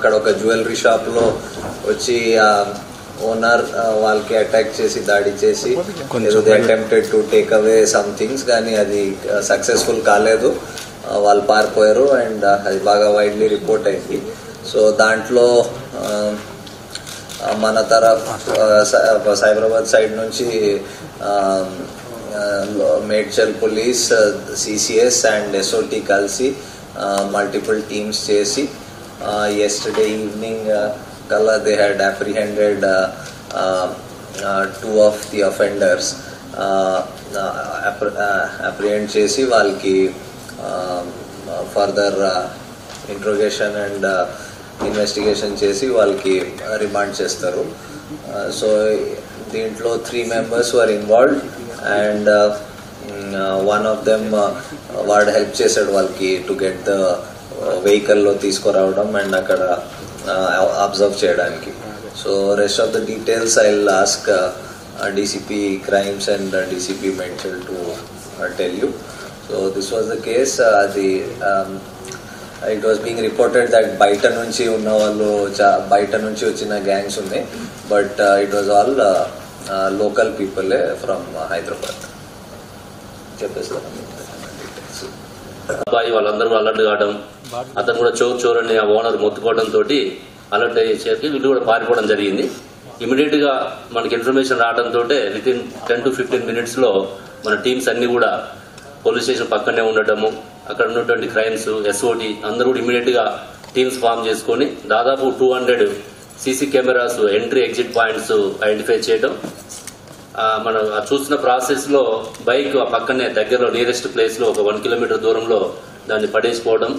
అక్కడ ఒక జ్యువెలరీ షాప్లో వచ్చి ఓనర్ వాళ్ళకి అటాక్ చేసి దాడి చేసి attempted to take away some things, కానీ అది సక్సెస్ఫుల్ కాలేదు. వాళ్ళు పారిపోయారు అండ్ అది బాగా వైడ్లీ రిపోర్ట్ అయింది. సో దాంట్లో మన తరఫ్ సైబరాబాద్ సైడ్ నుంచి Medchal police, CCS and SOT కలిసి మల్టిపుల్ టీమ్స్ చేసి yesterday evening kala they had apprehended two of the offenders. Apprehend chesi valki further interrogation and investigation chesi valki remand chestaru. So dintlo 3 members were involved and one of them వాడు help చేశాడు వాళ్ళకి to get the వెహికల్లో తీసుకురావడం and అక్కడ observe చేయడానికి. So rest of the details I will ask DCP crimes and DCP Medchal to tell you. So this was the case. అది it was being reported that బయట నుంచి ఉన్న వాళ్ళు బయట నుంచి వచ్చిన గ్యాంగ్స్ ఉన్నాయి, but it was all local పీపులే ఫ్రమ్ హైదరాబాద్. చెప్పేస్తాను. అబ్బాయి వాళ్ళందరూ అలర్ట్ కావడం, అతను కూడా చోర్ అని ఆ ఓనర్ మొత్తుకోవడం తోటి అలర్ట్ అయ్యేసరికి వీళ్ళు కూడా పారిపోవడం జరిగింది. ఇమీడియట్ గా మనకి ఇన్ఫర్మేషన్ రావడంతో విత్ ఇన్ 10 to 15 minutes లో మన టీమ్స్ అన్ని కూడా పోలీస్ స్టేషన్ పక్కనే ఉండటము, అక్కడ ఉన్నటువంటి క్రైమ్స్, ఎస్ఓటి అందరూ కూడా ఇమీడియట్ గా టీమ్స్ ఫామ్ చేసుకుని దాదాపు 200 CC cameras entry exit points identify చేయడం. మనం చూసిన ప్రాసెస్ లో బైక్ ఆ పక్కనే దగ్గరలో నియరెస్ట్ ప్లేస్ లో ఒక 1 kilometer దూరంలో దాన్ని పడేసిపోవడం,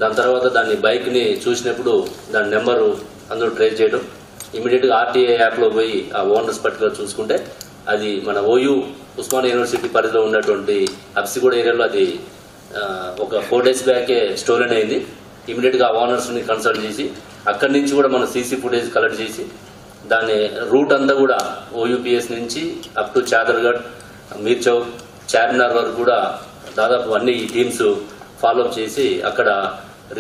దాని తర్వాత దాన్ని బైక్ ని చూసినప్పుడు దాని నెంబరు అందరూ ట్రేస్ చేయడం, ఇమీడియట్ గా ఆర్టీఏ యాప్ లో పోయి ఆ ఓనర్స్ పర్టికులర్ చూసుకుంటే అది మన ఓయూ ఉస్మానియా యూనివర్సిటీ పరిధిలో ఉన్నటువంటి అప్సిగూడ ఏరియాలో అది ఒక 4 days బ్యాకే స్టోలెన్ అయింది. ఇమీడియట్ గా ఓనర్స్ ని కన్సల్ట్ చేసి అక్కడి నుంచి కూడా మనం సీసీ ఫుటేజ్ కలెక్ట్ చేసి దాని రూట్ అంతా కూడా ఓయూపీఎస్ నుంచి అప్ టు చాదర్గఢ్, మీర్ చౌక్, చార్మినార్ వరకు కూడా దాదాపు అన్ని టీమ్స్ ఫాలోఅప్ చేసి అక్కడ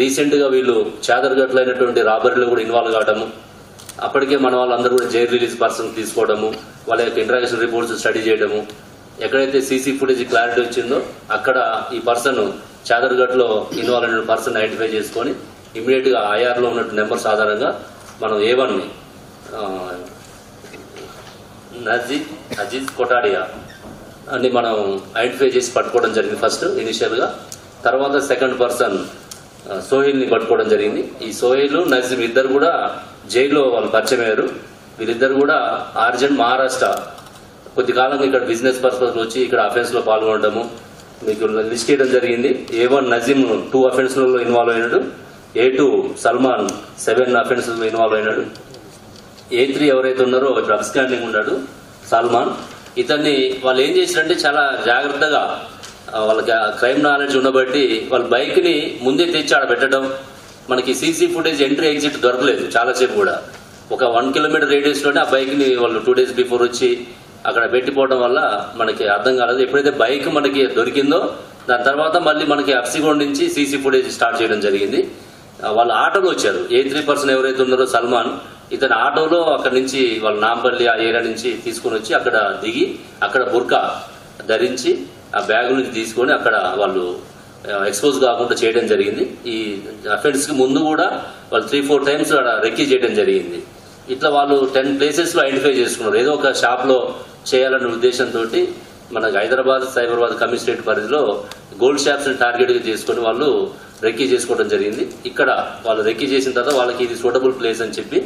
రీసెంట్ గా వీళ్ళు చాదర్గఢ్ లో అయినటువంటి రాబరీలో కూడా ఇన్వాల్వ్ కావడము, అప్పటికే మన వాళ్ళందరూ కూడా జైల్ రిలీజ్ పర్సన్ తీసుకోవడము, వాళ్ళ యొక్క ఇంటరాక్షన్ రిపోర్ట్స్ స్టడీ చేయడము, ఎక్కడైతే సీసీ ఫుటేజ్ క్లారిటీ వచ్చిందో అక్కడ ఈ పర్సన్ చాదర్గఢ్ లో ఇన్వాల్వ్ అయిన పర్సన్ ఐడెంటిఫై చేసుకొని ఇమీడియట్ గా ఐఆర్ లో ఉన్నట్టు నెంబర్స్ ఆధారంగా మనం A1 ని అజీజ్ కొటాడియా అని మనం ఐడెంటిఫై చేసి పట్టుకోవడం జరిగింది ఫస్ట్ ఇనిషియల్ గా. తర్వాత సెకండ్ పర్సన్ సోహెల్ ని పట్టుకోవడం జరిగింది. ఈ సోహెల్, నజీమ్ ఇద్దరు కూడా జైల్లో వాళ్ళు పరిచయం అయ్యారు. వీళ్ళిద్దరు కూడా ఆర్జెంట్ మహారాష్ట్ర కొద్ది కాలంగా ఇక్కడ బిజినెస్ పర్పస్ వచ్చి ఇక్కడ అఫెన్స్ లో పాల్గొనడము మీకు లిస్ట్ చేయడం జరిగింది. A1 నజీమ్ 2 అఫెన్స్లలో ఇన్వాల్వ్ అయినాడు, A2 సల్మాన్ 7 అఫెన్స్లలో ఇన్వాల్వ్ అయినాడు, A3 ఎవరైతే ఉన్నారో ఇప్పుడు అబ్స్కాండింగ్ ఉన్నాడు సల్మాన్. ఇతన్ని వాళ్ళు ఏం చేశారంటే చాలా జాగ్రత్తగా వాళ్ళకి క్రైమ్ నాలెడ్జ్ ఉండబట్టి వాళ్ళ బైక్ ని ముందే తెచ్చి ఆడ పెట్టడం, మనకి సీసీ ఫుటేజ్ ఎంట్రీ ఎగ్జిట్ దొరకలేదు చాలాసేపు కూడా. ఒక 1 kilometer రేడియస్ లోనే ఆ బైక్ ని వాళ్ళు 2 days బిఫోర్ వచ్చి అక్కడ పెట్టిపోవడం వల్ల మనకి అర్థం కాలేదు. ఎప్పుడైతే బైక్ మనకి దొరికిందో దాని తర్వాత మళ్ళీ మనకి అప్సిగోడ్ నుంచి సీసీ ఫుటేజ్ స్టార్ట్ చేయడం జరిగింది. వాళ్ళు ఆటోలో వచ్చారు. A3 పర్సన్ ఎవరైతే ఉన్నారో సల్మాన్, ఇతని ఆటోలో అక్కడ నుంచి వాళ్ళ నాంపల్లి ఆ ఏరియా నుంచి తీసుకుని వచ్చి అక్కడ దిగి అక్కడ బుర్కా ధరించి ఆ బ్యాగ్ నుంచి తీసుకొని అక్కడ వాళ్ళు ఎక్స్పోజ్ కాకుండా చేయడం జరిగింది. ఈ అఫెన్స్ కి ముందు కూడా వాళ్ళు 3-4 times అక్కడ రెక్కీ చేయడం జరిగింది. ఇట్లా వాళ్ళు 10 places లో ఐడెంటిఫై చేసుకున్నారు. ఏదో ఒక షాప్ లో చేయాలనే ఉద్దేశంతో మనకు హైదరాబాద్ సైబరాబాద్ కమిషనరేట్ పరిధిలో గోల్డ్ షాప్స్ ని టార్గెట్ గా చేసుకుని వాళ్ళు రెక్కీ చేసుకోవడం జరిగింది. ఇక్కడ వాళ్ళు రెక్కీ చేసిన తర్వాత వాళ్ళకి ఇది సూటబుల్ ప్లేస్ అని చెప్పి